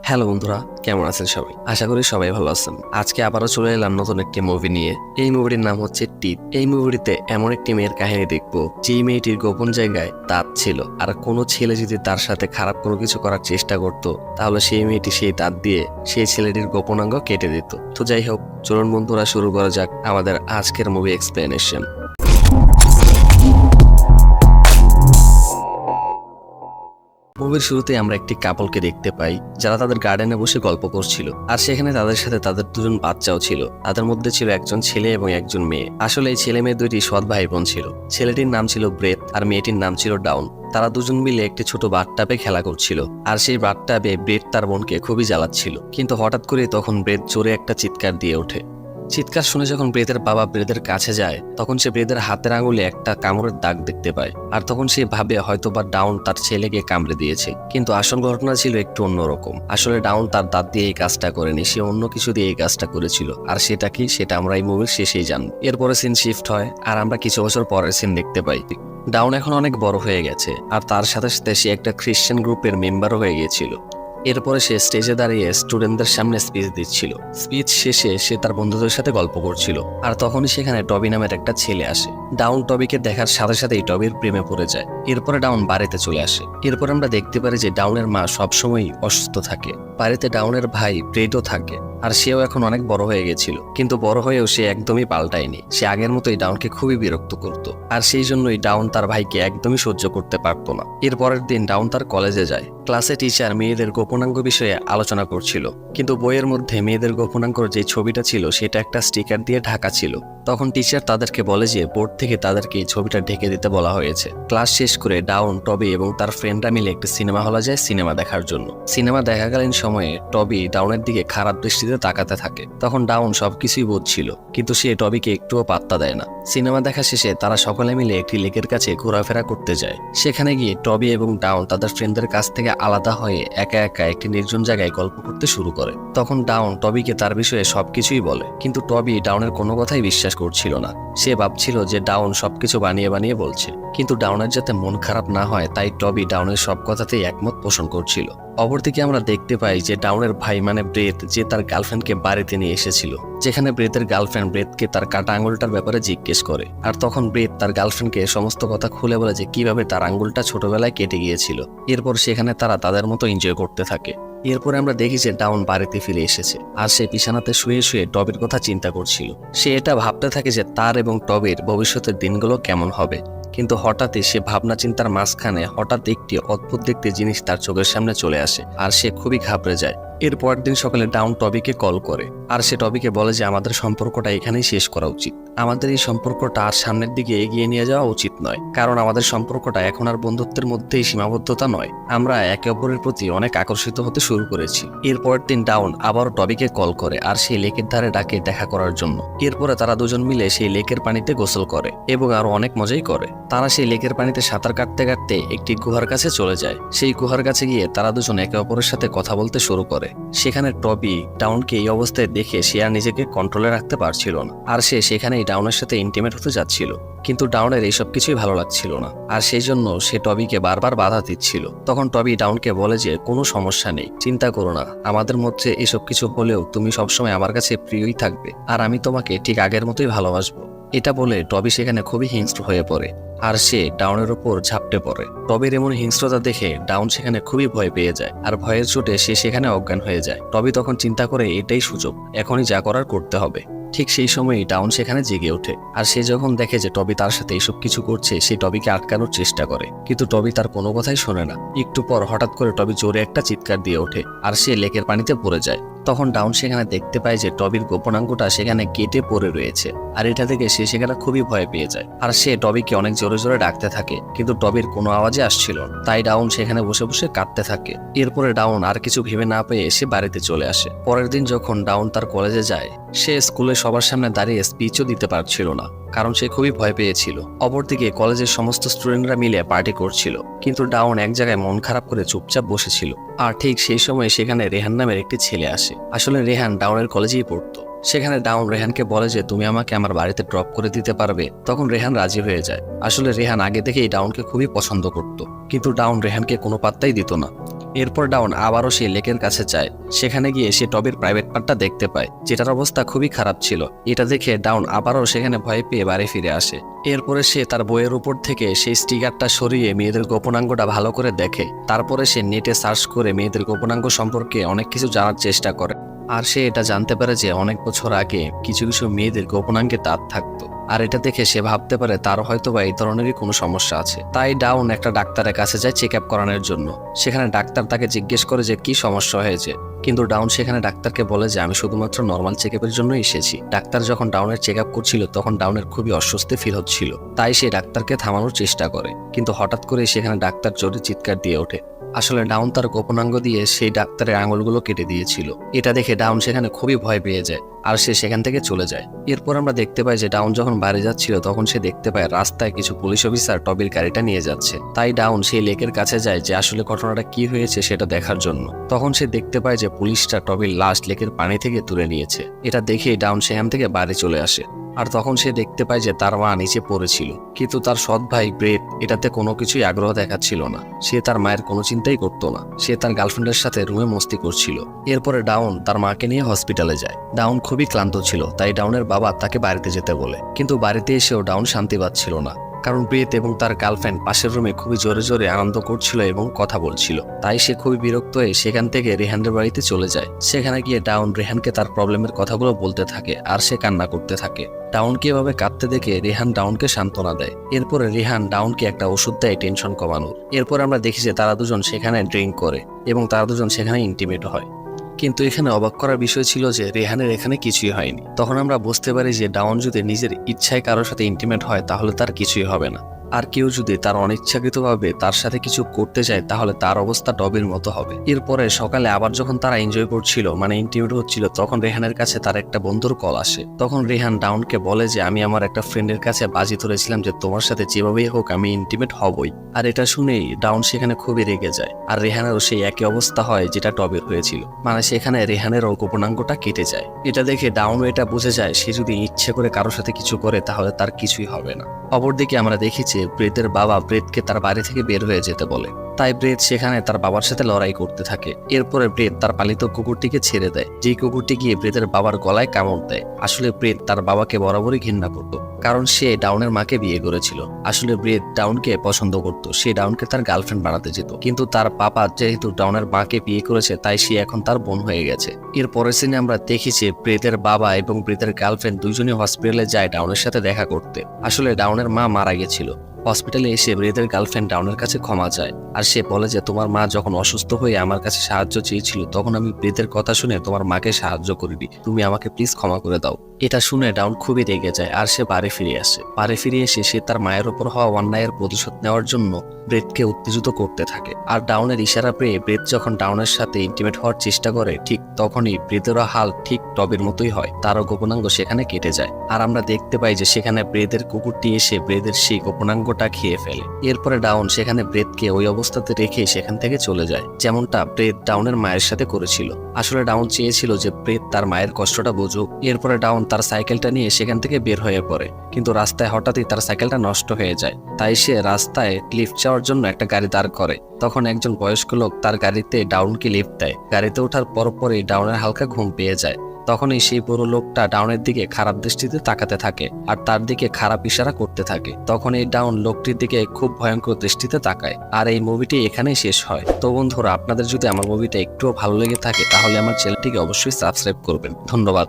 Hello বন্ধুরা, কেমন আছেন সবাই? আশা করি সবাই ভালো আছেন। আজকে আবারও চলে এলাম নতুন একটি মুভি নিয়ে। এই মুভিটির নাম হচ্ছে টিপ। এই মুভিটিতে এমন একটি মেয়ের কাহিনী দেখবো, যেই মেয়েটির গোপন জায়গায় দাঁত ছিল, আর কোনো ছেলে যদি তার সাথে খারাপ কোনো কিছু করার চেষ্টা করত, তাহলে সেই মেয়েটি সেই দাঁত দিয়ে সেই ছেলেটির গোপনাঙ্গ কেটে দিত। তো যাই হোক, চলুন বন্ধুরা শুরু করা যাক আমাদের আজকের মুভি এক্সপ্লেনেশন। মুভির শুরুতে আমরা একটি কাপলকে দেখতে পাই, যারা তাদের গার্ডেনে বসে গল্প করছিল, আর সেখানে তাদের সাথে তাদের দুজন বাচ্চাও ছিল। তাদের মধ্যে ছিল একজন ছেলে এবং একজন মেয়ে। আসলে এই ছেলে মেয়ে দুইটি সৎ ভাই বোন ছিল। ছেলেটির নাম ছিল ব্রেথ আর মেয়েটির নাম ছিল ডাউন। তারা দুজন মিলে একটি ছোট বাথটাবে খেলা করছিল, আর সেই বাথটাবে ব্রেথ তার বোনকে খুবই জ্বালাচ্ছিল। কিন্তু হঠাৎ করে তখন ব্রেথ জোরে একটা চিৎকার দিয়ে ওঠে। চিৎকার শুনে যখন ব্রেদের বাবা ব্রেদের কাছে যায়, তখন সে ব্রেদের হাতের আঙুলে একটা কামড়ের দাগ দেখতে পায়। আর তখন সে ভাবে হয়তোবা ডাউন তার ছেলেকে কামড়ে দিয়েছে। কিন্তু আসল ঘটনা ছিল একটু অন্যরকম। আসলে ডাউন তার দাঁত দিয়ে এই কাজটা করেনি, সে অন্য কিছু দিয়ে এই কাজটা করেছিল। আর সেটা কি, সেটা আমরা এই মুভির শেষেই জানব। এরপরে সিন শিফট হয়, আর আমরা কিছু বছর পরের সিন দেখতে পাই। ডাউন এখন অনেক বড় হয়ে গেছে, আর তার সাথে সাথে সে একটা খ্রিশ্চান গ্রুপের মেম্বারও হয়ে গিয়েছিল। এরপরে সে স্টেজে দাঁড়িয়ে স্টুডেন্টদের সামনে স্পিচ দিচ্ছিল। স্পিচ শেষে সে তার বন্ধুদের সাথে গল্প করছিল, আর তখনই সেখানে টবি নামের একটা ছেলে আসে। ডাউন টবিকে দেখার সাথে সাথেই টবির প্রেমে পড়ে যায়। এরপরে ডাউন বাড়িতে চলে আসে। এরপর আমরা দেখতে পারি যে ডাউনের মা সবসময়ই অসুস্থ থাকে। বাড়িতে ডাউনের ভাই ব্রেডও থাকে, আর সেও এখন অনেক বড় হয়ে গেছিল। কিন্তু বড় হয়েও সে একদমই পাল্টায়নি। সে আগের মতোই ডাউনকে খুবই বিরক্ত করত, আর সেই জন্যই ডাউন তার ভাইকে একদমই সহ্য করতে পারত না। এর পরের দিন ডাউন তার কলেজে যায়। ক্লাসে টিচার মেয়েদের গোপনাঙ্গ বিষয়ে আলোচনা করছিল, কিন্তু বইয়ের মধ্যে মেয়েদের গোপনাঙ্গর যে ছবিটা ছিল সেটা একটা স্টিকার দিয়ে ঢাকা ছিল। তখন টিচার তাদেরকে বলে যে বোর্ড থেকে তাদেরকে এই ছবিটা ঢেকে দিতে বলা হয়েছে। ক্লাস শেষ করে ডাউন, টবি এবং তার ফ্রেন্ডরা মিলে একটি সিনেমা হলে যায় সিনেমা দেখার জন্য। সিনেমা দেখাকালীন সময়ে টবি ডাউনের দিকে খারাপ দৃষ্টিতে তাকাতে থাকে। তখন ডাউন সবকিছুই বুঝছিল, কিন্তু সে টবিকে একটুও পাত্তা দেয় না। সিনেমা দেখা শেষে তারা সকলে মিলে একটি লেকের কাছে ঘোরাফেরা করতে যায়। সেখানে গিয়ে টবি এবং ডাউন তাদের ফ্রেন্ডদের কাছ থেকে আলাদা হয়ে একা একা একটি নির্জন জায়গায় গল্প করতে শুরু করে। তখন ডাউন টবিকে তার বিষয়ে সবকিছুই বলে, কিন্তু টবি ডাউনের কোনো কথাই বিশ্বাস করছিল না। সে ভাবছিল যে ডাউন সবকিছু বানিয়ে বানিয়ে বলছে। কিন্তু ডাউনের যাতে মন খারাপ না হয়, তাই টবি ডাউনের সব কথাতেই একমত পোষণ করছিল। অপরদিকে আমরা দেখতে পাই যে ডাউনের ভাই মানে ব্রেথ, যে তার গার্লফ্রেন্ডকে বাড়িতে নিয়ে এসেছিল। যেখানে ব্রেথের গার্লফ্রেন্ড ব্রেথকে তার কাটা আঙুলটার ব্যাপারে জিজ্ঞেস করে, আর তখন ব্রেথ তার গার্লফ্রেন্ডকে সমস্ত কথা খুলে বলে যে কিভাবে তার আঙুলটা ছোটবেলায় কেটে গিয়েছিল। এরপর সেখানে তারা তাদের মতো এনজয় করতে থাকে। এরপরে আমরা দেখি যে ডাউন বাড়িতে ফিরে এসেছে, আর সে বিছানাতে শুয়ে শুয়ে টবির কথা চিন্তা করছিল। সে এটা ভাবতে থাকে যে তার এবং টবির ভবিষ্যতের দিনগুলো কেমন হবে। কিন্তু হঠাৎই সে ভাবনা চিন্তার মাঝখানে হঠাৎ একটি অদ্ভুত দেখতে জিনিস তার চোখের সামনে চলে আসে, আর সে খুবই ঘাবড়ে যায়। এর পরের দিন সকালে ডাউন টবিকে কল করে, আর সে টবিকে বলে যে আমাদের সম্পর্কটা এখানেই শেষ করা উচিত। আমাদের এই সম্পর্কটা আর সামনের দিকে এগিয়ে নিয়ে যাওয়া উচিত নয়, কারণ আমাদের সম্পর্কটা এখন আর বন্ধুত্বের মধ্যেই সীমাবদ্ধতা নয়। আমরা একে অপরের প্রতি অনেক আকর্ষিত হতে শুরু করেছি। এর পরের দিন ডাউন আবারও টবিকে কল করে, আর সেই লেকের ধারে ডাকে দেখা করার জন্য। এরপরে তারা দুজন মিলে সেই লেকের পানিতে গোসল করে এবং আরো অনেক মজাই করে। তারা সেই লেকের পানিতে সাঁতার কাটতে কাটতে একটি গুহার কাছে চলে যায়। সেই গুহার কাছে গিয়ে তারা দুজন একে অপরের সাথে কথা বলতে শুরু করে। সেখানে টবি ডাউনকে এই অবস্থায় দেখে সে আর নিজেকে কন্ট্রোলে রাখতে পারছিল না, আর সে সেখানেই ডাউনের সাথে ইন্টিমেট হতে যাচ্ছিল। কিন্তু ডাউনের এইসব কিছুই ভালো লাগছিল না, আর সেই জন্য সে টবিকে বারবার বাধা দিচ্ছিল। তখন টবি ডাউনকে বলে যে কোনো সমস্যা নেই, চিন্তা করো না, আমাদের মধ্যে এসব কিছু হলেও তুমি সবসময় আমার কাছে প্রিয়ই থাকবে, আর আমি তোমাকে ঠিক আগের মতোই ভালোবাসবো। এটা বলে টবি সেখানে খুবই হিংস্র হয়ে পড়ে, আর সে ডাউনের উপর ঝাপটে পড়ে। টবির এমন হিংস্রতা দেখে ডাউন সেখানে খুবই ভয় পেয়ে যায়, আর ভয়ের চোটে সে সেখানে অজ্ঞান হয়ে যায়। টবি তখন চিন্তা করে এটাই সুযোগ, এখনই যা করার করতে হবে। ঠিক সেই সময়ই ডাউন সেখানে জেগে ওঠে, আর সে যখন দেখে যে টবি তার সাথে এইসব কিছু করছে, সে টবিকে আটকানোর চেষ্টা করে, কিন্তু টবি তার কোনো কথাই শোনে না। একটু পর হঠাৎ করে টবি জোরে একটা চিৎকার দিয়ে ওঠে, আর সে লেকের পানিতে পড়ে যায়। তখন ডাউন সেখানে দেখতে পায় যে টবির গোপনাঙ্গটা সেখানে কেটে পড়ে রয়েছে, আর এটা থেকে সে সেখানে খুবই ভয় পেয়ে যায়। আর সে টবিকে অনেক জোরে জোরে ডাকতে থাকে, কিন্তু টবির কোনো আওয়াজে আসছিল না। তাই ডাউন সেখানে বসে বসে কাঁদতে থাকে। এরপরে ডাউন আর কিছু ভেবে না পেয়ে সে বাড়িতে চলে আসে। পরের দিন যখন ডাউন তার কলেজে যায়, সে স্কুলে সবার সামনে দাঁড়িয়ে স্পিচও দিতে পারছিল না, কারণ সে খুবই ভয় পেয়েছিল। অপরদিকে কলেজের সমস্ত স্টুডেন্টরা মিলে পার্টি করছিল, কিন্তু ডাউন এক জায়গায় মন খারাপ করে চুপচাপ বসেছিল। আর ঠিক সেই সময় সেখানে রেহান নামের একটি ছেলে আসে। আসলে রেহান ডাউনের কলেজেই পড়তো। সেখানে ডাউন রেহানকে বলে যে তুমি আমাকে আমার বাড়িতে ড্রপ করে দিতে পারবে। তখন রেহান রাজি হয়ে যায়। আসলে রেহান আগে থেকেই ডাউনকে খুবই পছন্দ করত, কিন্তু ডাউন রেহানকে কোনো পাত্তাই দিত না। এরপর ডাউন আবারও সে লেকের কাছে যায়। সেখানে গিয়ে সে টবির প্রাইভেট পার্টটা দেখতে পায়, যেটার অবস্থা খুবই খারাপ ছিল। এটা দেখে ডাউন আবারও সেখানে ভয় পেয়ে বাড়ি ফিরে আসে। এরপরে সে তার বইয়ের উপর থেকে সেই স্টিকারটা সরিয়ে মেয়েদের গোপনাঙ্গটা ভালো করে দেখে। তারপরে সে নেটে সার্চ করে মেয়েদের গোপনাঙ্গ সম্পর্কে অনেক কিছু জানার চেষ্টা করে। আর সে এটা জানতে পারে যে অনেক বছর আগে কিছু কিছু মেয়েদের গোপনাঙ্গে দাঁত থাকতো। আর এটা দেখে সে ভাবতে পারে তার হয়তো বা এই ধরনেরই কোনো সমস্যা আছে। তাই ডাউন একটা ডাক্তারের কাছে যায় চেক আপ করানোর জন্য। সেখানে ডাক্তার তাকে জিজ্ঞেস করে যে কি সমস্যা হয়েছে, কিন্তু ডাউন সেখানে ডাক্তারকে বলে যে আমি শুধুমাত্র নর্মাল চেক আপের জন্য এসেছি। ডাক্তার যখন ডাউনের চেক আপ করছিল তখন ডাউনের খুবই অস্বস্তি ফিল হচ্ছিল। তাই সে ডাক্তারকে থামানোর চেষ্টা করে, কিন্তু হঠাৎ করে সেখানে ডাক্তার জোরে চিৎকার দিয়ে ওঠে। আসলে ডাউন তার গোপনাঙ্গ দিয়ে সেই ডাক্তারের আঙুলগুলো কেটে দিয়েছিল। এটা দেখে ডাউন সেখানে খুবই ভয় পেয়ে যায়, আর সে সেখান থেকে চলে যায়। এরপর আমরা দেখতে পাই যে ডাউন যখন বাড়ি যাচ্ছিল তখন সে দেখতে পায় রাস্তায় কিছু পুলিশ অফিসার টবির গাড়িটা নিয়ে যাচ্ছে। তাই ডাউন সেই লেকের কাছে যায় যে আসলে ঘটনাটা কি হয়েছে সেটা দেখার জন্য। তখন সে দেখতে পায় যে পুলিশটা টবির লাশ লেকের পানি থেকে তুলে নিয়েছে। এটা দেখেই ডাউন সেখান থেকে বাড়ি চলে আসে। আর তখন সে দেখতে পায় যে তার মা নিচে পড়েছিল, কিন্তু তার সৎ ভাই ব্রেট এটাতে কোনো কিছুই আগ্রহ দেখাচ্ছিল না। সে তার মায়ের কোনো চিন্তাই করতো না। সে তার গার্লফ্রেন্ডের সাথে রুমে মস্তি করছিল। এরপরে ডাউন তার মাকে নিয়ে হসপিটালে যায়। ডাউন খুবই ক্লান্ত ছিল, তাই ডাউনের বাবা তাকে বাড়িতে যেতে বলে। কিন্তু বাড়িতে এসেও ডাউন শান্তি পাচ্ছিল না, কারণ ব্রেট এবং তার গার্লফ্রেন্ড পাশের রুমে খুবই জোরে জোরে আনন্দ করছিল এবং কথা বলছিল। তাই সে খুবই বিরক্ত হয়ে সেখান থেকে রেহানের বাড়িতে চলে যায়। সেখানে গিয়ে ডাউন রেহানকে তার প্রবলেমের কথাগুলো বলতে থাকে, আর সে কান্না করতে থাকে। ডাউনকে এভাবে কাঁদতে দেখে রেহান ডাউনকে সান্ত্বনা দেয়। এরপরে রেহান ডাউনকে একটা ওষুধ দেয় টেনশন কমানোর। এরপর আমরা দেখি যে তারা দুজন সেখানে ড্রিঙ্ক করে এবং তারা দুজন সেখানে ইন্টিমেট হয়। কিন্তু এখানে অবাক করার বিষয় ছিল যে রেহানের এখানে কিছুই হয়নি। তখন আমরা বুঝতে পারি যে ডাউন যদি নিজের ইচ্ছায় কারোর সাথে ইন্টিমেট হয় তাহলে তার কিছুই হবে না, আর কেউ যদি তার অনিচ্ছাকৃতভাবে তার সাথে কিছু করতে চায় তাহলে তার অবস্থা টবির মতো হবে। এরপরে সকালে আবার যখন তারা এনজয় করছিল, মানে ইন্টিমেট হচ্ছিল, তখন রেহানের কাছে তার একটা বন্ধুর কল আসে। তখন রেহান ডাউনকে বলে যে আমি আমার একটা ফ্রেন্ডের কাছে বাজি ধরেছিলাম যে তোমার সাথে যেভাবেই হোক আমি ইন্টিমেট হবই। আর এটা শুনেই ডাউন সেখানে খুবই রেগে যায়। আর রেহানেরও সেই একই অবস্থা হয় যেটা টবির হয়েছিল, মানে সেখানে রেহানেরও গোপনাঙ্গটা কেটে যায়। এটা দেখে ডাউনও এটা বুঝে যায় সে যদি ইচ্ছে করে কারোর সাথে কিছু করে তাহলে তার কিছুই হবে না। অপরদিকে আমরা দেখি যে ব্রেতের বাবা ব্রেতকে তার বাড়ি থেকে বের হয়ে যেতে বলে। তাই ব্রেত সেখানে তার বাবার সাথে লড়াই করতে থাকে। এরপরে ব্রেত তার পালিত কুকুরটিকে ছেড়ে দেয়, যেই কুকুরটি গিয়ে ব্রেতের বাবার গলায় কামড় দেয়। আসলে ব্রেত তার বাবাকে বরাবরই ঘৃণা করত, কারণ সে ডাউনের মাকে বিয়ে করেছিল। আসলে ব্রেত ডাউনকে পছন্দ করত, সে ডাউনকে তার গার্লফ্রেন্ড বানাতে যেত, কিন্তু তার পাপা যেহেতু ডাউনের মাকে বিয়ে করেছে তাই সে এখন তার বোন হয়ে গেছে। এর পরের সিনে আমরা দেখি যে ব্রেতের বাবা এবং ব্রেতের গার্লফ্রেন্ড দুইজনই হসপিটালে যায় ডাউনের সাথে দেখা করতে। আসলে ডাউনের মা মারা গেছিল। হসপিটালে এসে ব্রেতের গার্লফ্রেন্ড ডাউনের কাছে ক্ষমা চায়, আর সে বলে যে তোমার মা যখন অসুস্থ হয়ে আমার কাছে সাহায্য চেয়েছিল তখন আমি ব্রেতের কথা শুনে তোমার মাকে সাহায্য করিনি, তুমি আমাকে প্লিজ ক্ষমা করে দাও। এটা শুনে ডাউন খুবই রেগে যায়, আর সে বাড়ি ফিরে আসে। বাড়ি ফিরে এসে সে তার মায়ের উপর হওয়া অন্যায়ের প্রতিশোধ নেওয়ার জন্য ব্রেতকে উত্তেজিত করতে থাকে। আর ডাউনের ইশারা পেয়ে ব্রেত যখন ডাউনের সাথে ইন্টিমেট হওয়ার চেষ্টা করে ঠিক তখনই ব্রেতেরও হাল ঠিক টবের মতোই হয়, তারও গোপনাঙ্গ সেখানে কেটে যায়। আর আমরা দেখতে পাই যে সেখানে ব্রেদের কুকুরটি এসে ব্রেদের সেই গোপনাঙ্গটা খেয়ে ফেলে। এরপরে ডাউন সেখানে ব্রেতকে ওই অবস্থাতে রেখে সেখান থেকে চলে যায়, যেমনটা ব্রেত ডাউনের মায়ের সাথে করেছিল। আসলে ডাউন চেয়েছিল যে ব্রেত তার মায়ের কষ্টটা বুঝুক। এরপরে ডাউন তার সাইকেলটা নিয়ে সেখান থেকে বের হয়ে পড়ে, কিন্তু রাস্তায় হঠাৎই তার সাইকেলটা নষ্ট হয়ে যায়। তাই সে রাস্তায় লিফট চাওয়ার জন্য একটা গাড়ি দাঁড় করে। তখন একজন বয়স্ক লোক তার গাড়িতে ডাউনকে লিফট দেয়। গাড়িতে ওঠার পরপরই ডাউনের হালকা ঘুম পেয়ে যায়। তখনই সেই বুড়ো লোকটা ডাউনের দিকে খারাপ দৃষ্টিতে তাকাতে থাকে আর তার দিকে খারাপ ইশারা করতে থাকে। তখন এই ডাউন লোকটির দিকে খুব ভয়ঙ্কর দৃষ্টিতে তাকায়। আর এই মুভিটি এখানেই শেষ হয়। তো বন্ধুরা, আপনাদের যদি আমার মুভিটা একটুও ভালো লেগে থাকে তাহলে আমার চ্যানেলটিকে অবশ্যই সাবস্ক্রাইব করবেন। ধন্যবাদ।